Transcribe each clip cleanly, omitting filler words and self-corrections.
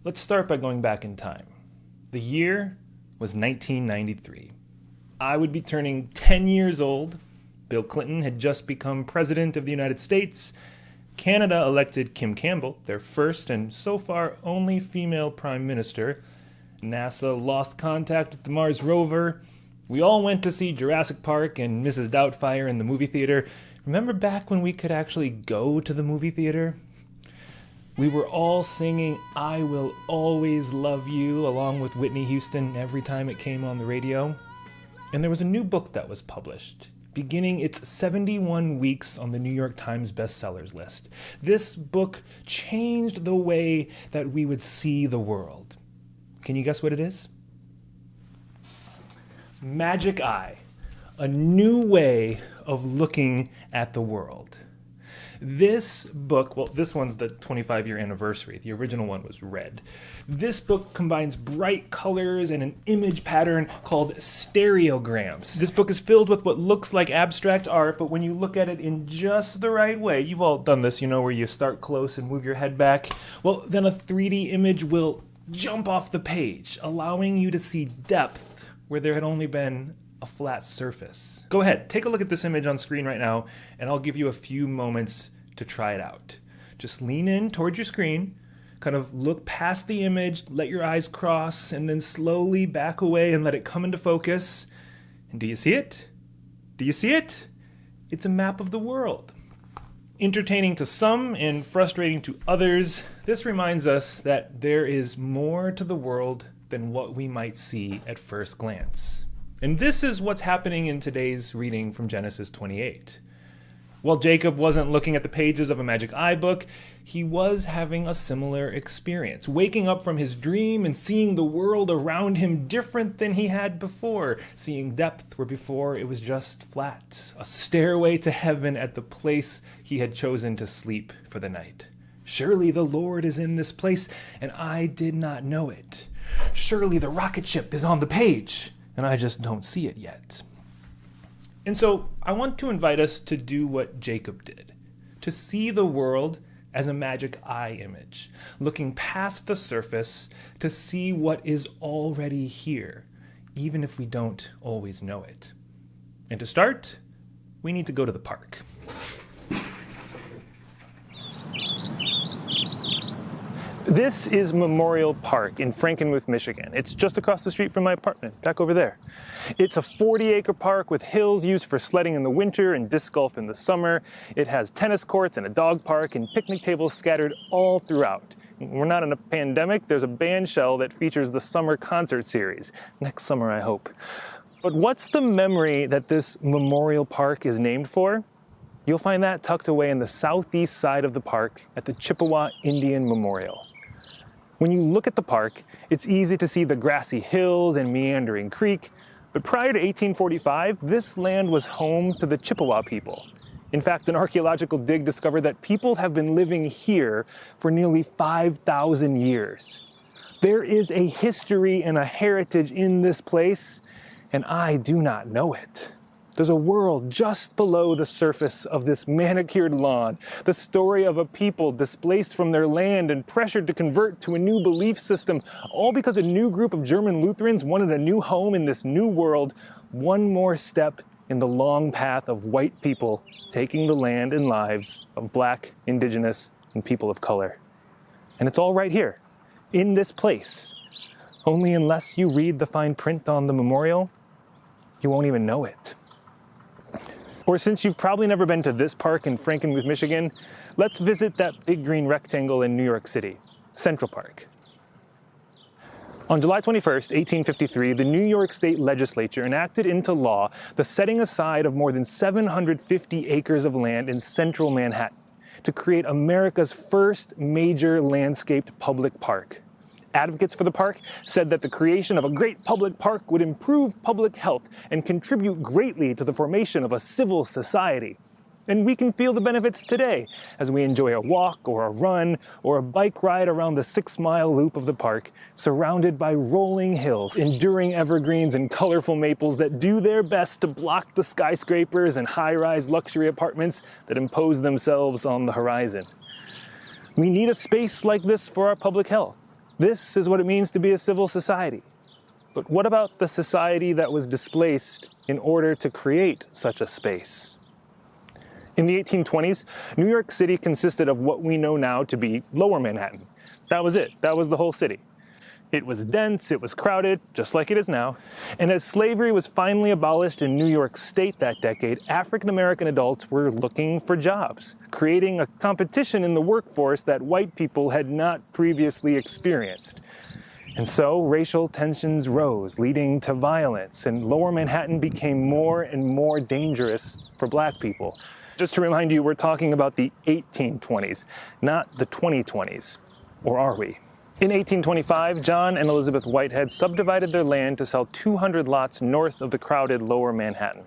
Let's start by going back in time. The year was 1993. I would be turning 10 years old. Bill Clinton had just become President of the United States. Canada elected Kim Campbell, their first and so far only female Prime Minister. NASA lost contact with the Mars rover. We all went to see Jurassic Park and Mrs. Doubtfire in the movie theater. Remember back when we could actually go to the movie theater? We were all singing "I Will Always Love You" along with Whitney Houston every time it came on the radio. And there was a new book that was published, beginning its 71 weeks on the New York Times bestsellers list. This book changed the way that we would see the world. Can you guess what it is? Magic Eye, a new way of looking at the world. This book, well, this one's the 25-year anniversary. The original one was red. This book combines bright colors and an image pattern called stereograms. This book is filled with what looks like abstract art, but when you look at it in just the right way, you've all done this, where you start close and move your head back. Well, then a 3D image will jump off the page, allowing you to see depth where there had only been a flat surface. Go ahead, take a look at this image on screen right now, and I'll give you a few moments to try it out. Just lean in towards your screen, kind of look past the image, let your eyes cross, and then slowly back away and let it come into focus. And do you see it? Do you see it? It's a map of the world. Entertaining to some and frustrating to others, this reminds us that there is more to the world than what we might see at first glance. And this is what's happening in today's reading from Genesis 28. While Jacob wasn't looking at the pages of a Magic Eye book, he was having a similar experience, waking up from his dream and seeing the world around him different than he had before, seeing depth where before it was just flat, a stairway to heaven at the place he had chosen to sleep for the night. Surely the Lord is in this place, and I did not know it. Surely the rocket ship is on the page, and I just don't see it yet. And so I want to invite us to do what Jacob did, to see the world as a magic eye image, looking past the surface to see what is already here, even if we don't always know it. And to start, we need to go to the park. This is Memorial Park in Frankenmuth, Michigan. It's just across the street from my apartment, back over there. It's a 40-acre park with hills used for sledding in the winter and disc golf in the summer. It has tennis courts and a dog park and picnic tables scattered all throughout. We're not in a pandemic. There's a band shell that features the summer concert series. Next summer, I hope. But what's the memory that this Memorial Park is named for? You'll find that tucked away in the southeast side of the park at the Chippewa Indian Memorial. When you look at the park, it's easy to see the grassy hills and meandering creek, but prior to 1845, this land was home to the Chippewa people. In fact, an archaeological dig discovered that people have been living here for nearly 5,000 years. There is a history and a heritage in this place, and I do not know it. There's a world just below the surface of this manicured lawn, the story of a people displaced from their land and pressured to convert to a new belief system, all because a new group of German Lutherans wanted a new home in this new world, one more step in the long path of white people taking the land and lives of Black, Indigenous, and people of color. And it's all right here, in this place. Only unless you read the fine print on the memorial, you won't even know it. Or since you've probably never been to this park in Frankenmuth, Michigan, let's visit that big green rectangle in New York City, Central Park. On July 21st, 1853, the New York State Legislature enacted into law the setting aside of more than 750 acres of land in central Manhattan to create America's first major landscaped public park. Advocates for the park said that the creation of a great public park would improve public health and contribute greatly to the formation of a civil society. And we can feel the benefits today as we enjoy a walk or a run or a bike ride around the 6-mile loop of the park, surrounded by rolling hills, enduring evergreens, and colorful maples that do their best to block the skyscrapers and high-rise luxury apartments that impose themselves on the horizon. We need a space like this for our public health. This is what it means to be a civil society. But what about the society that was displaced in order to create such a space? In the 1820s, New York City consisted of what we know now to be Lower Manhattan. That was it. That was the whole city. It was dense, it was crowded, just like it is now. And as slavery was finally abolished in New York State that decade, African-American adults were looking for jobs, creating a competition in the workforce that white people had not previously experienced. And so racial tensions rose, leading to violence, and Lower Manhattan became more and more dangerous for black people. Just to remind you, we're talking about the 1820s, not the 2020s. Or are we? In 1825, John and Elizabeth Whitehead subdivided their land to sell 200 lots north of the crowded Lower Manhattan.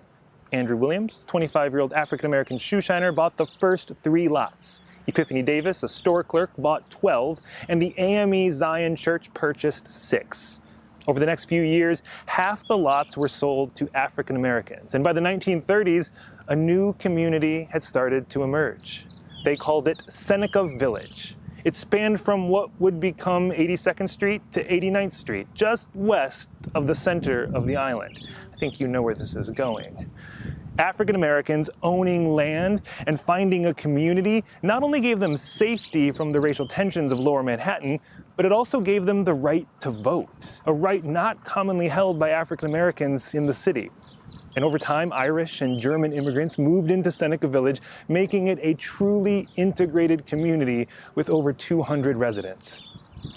Andrew Williams, 25-year-old African-American shoeshiner, bought the first 3 lots. Epiphany Davis, a store clerk, bought 12, and the AME Zion Church purchased 6. Over the next few years, half the lots were sold to African Americans, and by the 1930s, a new community had started to emerge. They called it Seneca Village. It spanned from what would become 82nd Street to 89th Street, just west of the center of the island. I think you know where this is going. African Americans owning land and finding a community not only gave them safety from the racial tensions of Lower Manhattan, but it also gave them the right to vote, a right not commonly held by African Americans in the city. And over time, Irish and German immigrants moved into Seneca Village, making it a truly integrated community with over 200 residents.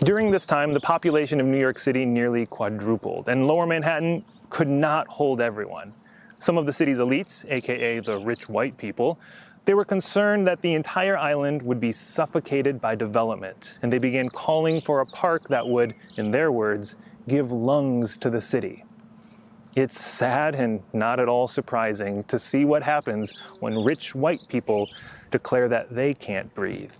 During this time, the population of New York City nearly quadrupled, and Lower Manhattan could not hold everyone. Some of the city's elites, aka the rich white people, they were concerned that the entire island would be suffocated by development, and they began calling for a park that would, in their words, give lungs to the city. It's sad and not at all surprising to see what happens when rich white people declare that they can't breathe.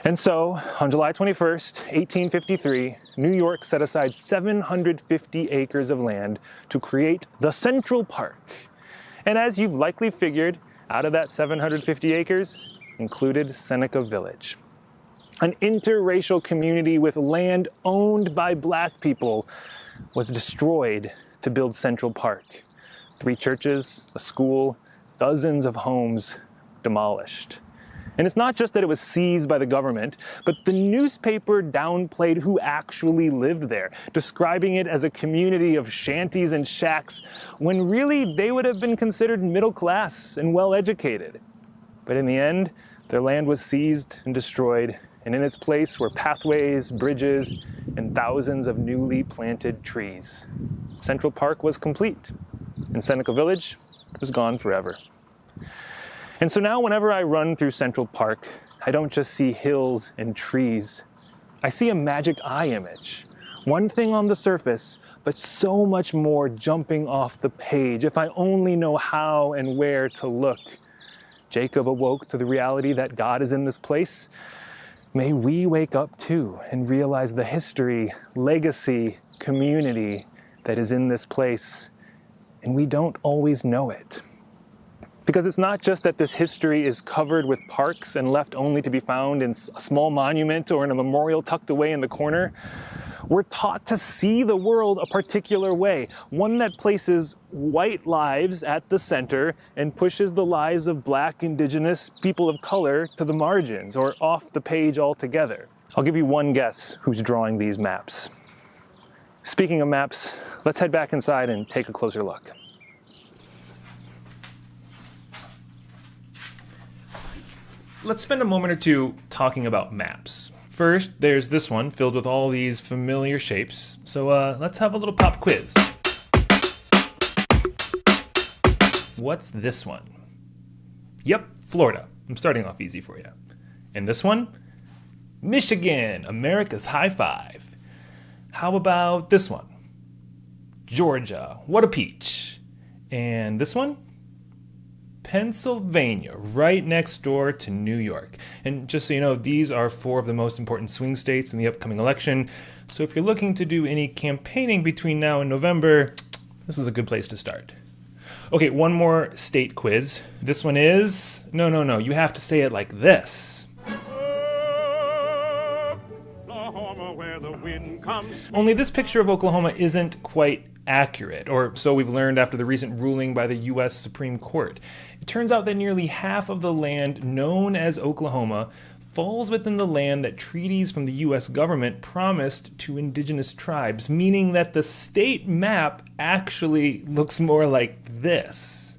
And so, on July 21st, 1853, New York set aside 750 acres of land to create the Central Park. And as you've likely figured, out of that 750 acres included Seneca Village, an interracial community with land owned by black people was destroyed to build Central Park. 3 churches, a school, dozens of homes demolished. And it's not just that it was seized by the government, but the newspaper downplayed who actually lived there, describing it as a community of shanties and shacks, when really they would have been considered middle class and well educated. But in the end, their land was seized and destroyed, and in its place were pathways, bridges, and thousands of newly planted trees. Central Park was complete, and Seneca Village was gone forever. And so now whenever I run through Central Park, I don't just see hills and trees. I see a magic eye image. One thing on the surface, but so much more jumping off the page if I only know how and where to look. Jacob awoke to the reality that God is in this place. May we wake up too and realize the history, legacy, community that is in this place, and we don't always know it. Because it's not just that this history is covered with parks and left only to be found in a small monument or in a memorial tucked away in the corner. We're taught to see the world a particular way, one that places white lives at the center and pushes the lives of Black, Indigenous, people of color to the margins or off the page altogether. I'll give you one guess who's drawing these maps. Speaking of maps, let's head back inside and take a closer look. Let's spend a moment or two talking about maps. First, there's this one filled with all these familiar shapes. So let's have a little pop quiz. What's this one? Yep, Florida. I'm starting off easy for you. And this one? Michigan, America's high five. How about this one? Georgia, what a peach. And this one? Pennsylvania, right next door to New York. And just so you know, these are 4 of the most important swing states in the upcoming election. So if you're looking to do any campaigning between now and November, this is a good place to start. Okay, one more state quiz. This one is... No, you have to say it like this. Oklahoma, Only this picture of Oklahoma isn't quite accurate, or so we've learned after the recent ruling by the U.S. Supreme Court. It turns out that nearly half of the land known as Oklahoma falls within the land that treaties from the U.S. government promised to indigenous tribes, meaning that the state map actually looks more like this.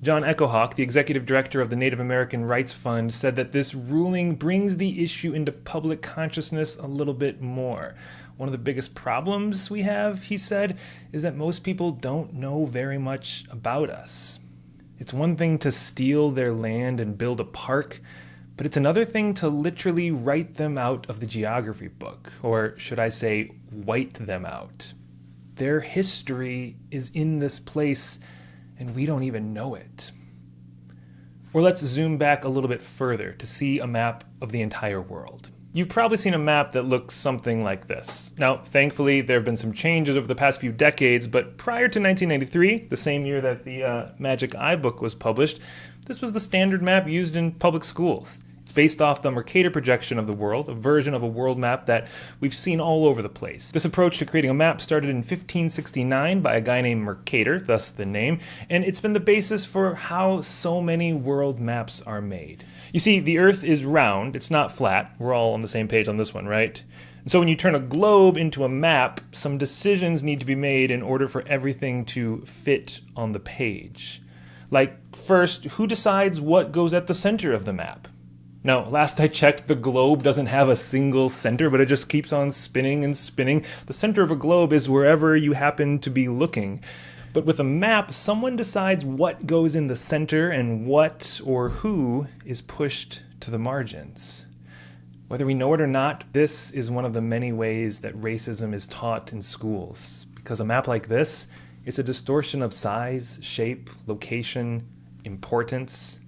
John Echohawk, the executive director of the Native American Rights Fund, said that this ruling brings the issue into public consciousness a little bit more. One of the biggest problems we have, he said, is that most people don't know very much about us. It's one thing to steal their land and build a park, but it's another thing to literally write them out of the geography book, or should I say, white them out. Their history is in this place, and we don't even know it. Or let's zoom back a little bit further to see a map of the entire world. You've probably seen a map that looks something like this. Now, thankfully, there have been some changes over the past few decades, but prior to 1993, the same year that the Magic Eye book was published, this was the standard map used in public schools. It's based off the Mercator projection of the world, a version of a world map that we've seen all over the place. This approach to creating a map started in 1569 by a guy named Mercator, thus the name, and it's been the basis for how so many world maps are made. You see, the Earth is round, it's not flat. We're all on the same page on this one, right? And so when you turn a globe into a map, some decisions need to be made in order for everything to fit on the page. Like, first, who decides what goes at the center of the map? Now, last I checked, the globe doesn't have a single center, but it just keeps on spinning and spinning. The center of a globe is wherever you happen to be looking. But with a map, someone decides what goes in the center and what or who is pushed to the margins. Whether we know it or not, this is one of the many ways that racism is taught in schools. Because a map like this, it's a distortion of size, shape, location, importance.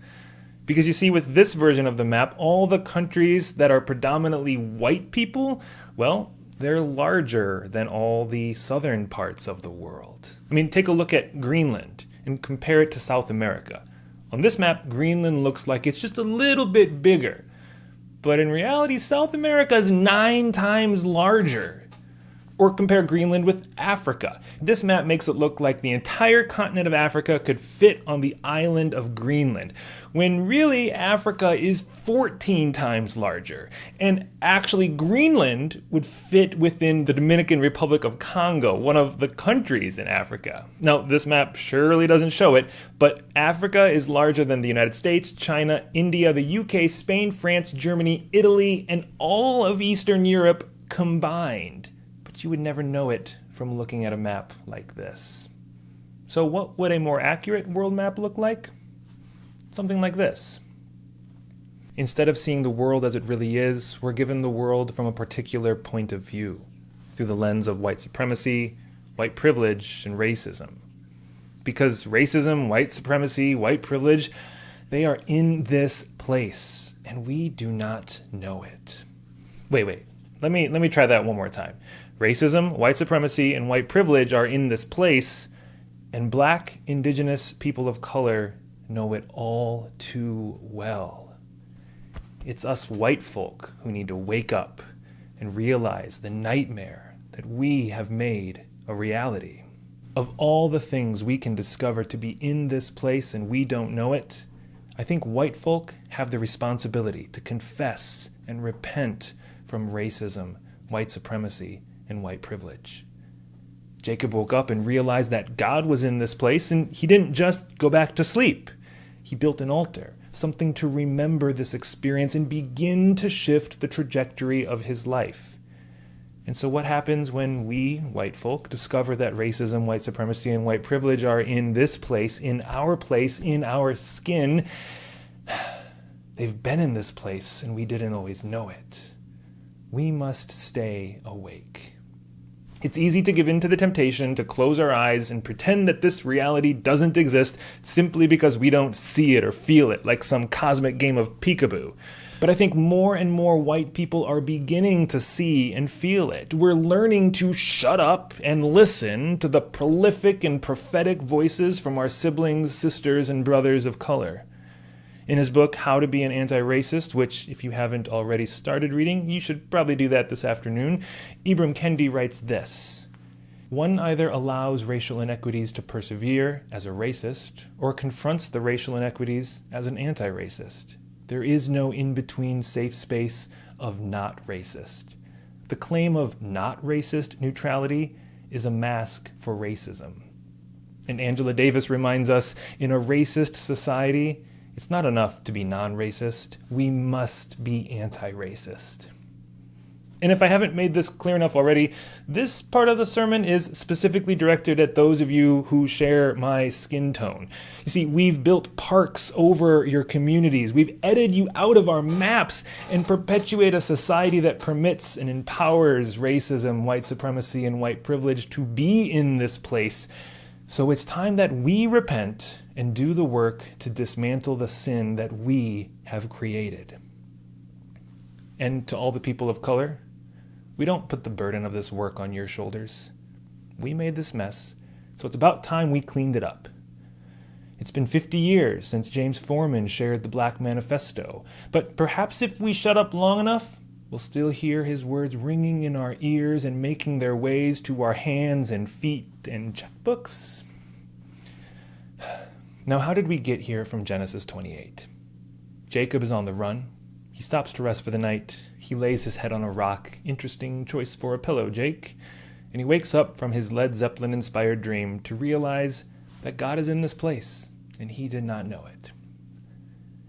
Because you see, with this version of the map, all the countries that are predominantly white people, well, they're larger than all the southern parts of the world. I mean, take a look at Greenland and compare it to South America. On this map, Greenland looks like it's just a little bit bigger. But in reality, South America is 9 times larger. Or compare Greenland with Africa. This map makes it look like the entire continent of Africa could fit on the island of Greenland, when really Africa is 14 times larger. And actually Greenland would fit within the Dominican Republic of Congo, one of the countries in Africa. Now, this map surely doesn't show it, but Africa is larger than the United States, China, India, the UK, Spain, France, Germany, Italy, and all of Eastern Europe combined. But you would never know it from looking at a map like this. So what would a more accurate world map look like? Something like this. Instead of seeing the world as it really is, we're given the world from a particular point of view, through the lens of white supremacy, white privilege, and racism. Because racism, white supremacy, white privilege, they are in this place, and we do not know it. Wait. Let me try that one more time. Racism, white supremacy, and white privilege are in this place, and black, indigenous people of color know it all too well. It's us white folk who need to wake up and realize the nightmare that we have made a reality. Of all the things we can discover to be in this place and we don't know it, I think white folk have the responsibility to confess and repent from racism, white supremacy, and white privilege. Jacob woke up and realized that God was in this place, and he didn't just go back to sleep. He built an altar, something to remember this experience and begin to shift the trajectory of his life. And so what happens when we, white folk, discover that racism, white supremacy, and white privilege are in this place, in our skin? They've been in this place, and we didn't always know it. We must stay awake. It's easy to give in to the temptation to close our eyes and pretend that this reality doesn't exist simply because we don't see it or feel it, like some cosmic game of peekaboo. But I think more and more white people are beginning to see and feel it. We're learning to shut up and listen to the prolific and prophetic voices from our siblings, sisters, and brothers of color. In his book, How to Be an Anti-Racist, which if you haven't already started reading, you should probably do that this afternoon, Ibram Kendi writes this: "One either allows racial inequities to persevere as a racist or confronts the racial inequities as an anti-racist. There is no in-between safe space of not racist. The claim of not racist neutrality is a mask for racism." And Angela Davis reminds us, in a racist society, it's not enough to be non-racist. We must be anti-racist. And if I haven't made this clear enough already, this part of the sermon is specifically directed at those of you who share my skin tone. You see, we've built parks over your communities. We've edited you out of our maps and perpetuate a society that permits and empowers racism, white supremacy, and white privilege to be in this place. So it's time that we repent and do the work to dismantle the sin that we have created. And to all the people of color, we don't put the burden of this work on your shoulders. We made this mess, so it's about time we cleaned it up. It's been 50 years since James Forman shared the Black Manifesto, but perhaps if we shut up long enough, we'll still hear his words ringing in our ears and making their ways to our hands and feet and checkbooks. Now, how did we get here from Genesis 28? Jacob is on the run. He stops to rest for the night. He lays his head on a rock. Interesting choice for a pillow, Jake. And he wakes up from his Led Zeppelin-inspired dream to realize that God is in this place, and he did not know it.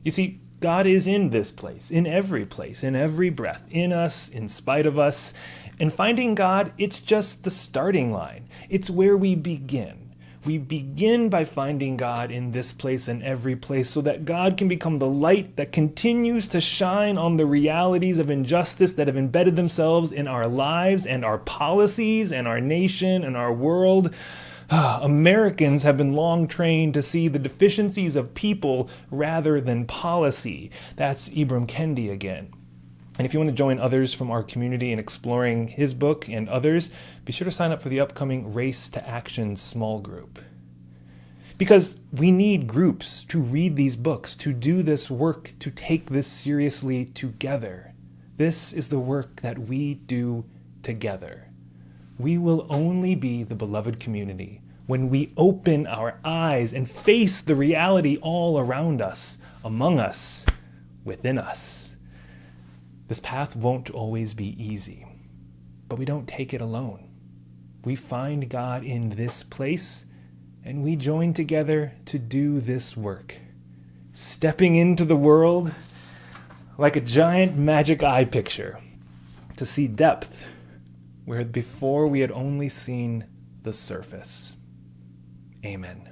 You see, God is in this place, in every breath, in us, in spite of us. And finding God, it's just the starting line. It's where we begin. We begin by finding God in this place and every place so that God can become the light that continues to shine on the realities of injustice that have embedded themselves in our lives and our policies and our nation and our world. Americans have been long trained to see the deficiencies of people rather than policy. That's Ibram Kendi again. And if you want to join others from our community in exploring his book and others, be sure to sign up for the upcoming Race to Action small group. Because we need groups to read these books, to do this work, to take this seriously together. This is the work that we do together. We will only be the beloved community when we open our eyes and face the reality all around us, among us, within us. This path won't always be easy, but we don't take it alone. We find God in this place, and we join together to do this work, stepping into the world like a giant magic eye picture to see depth where before we had only seen the surface. Amen.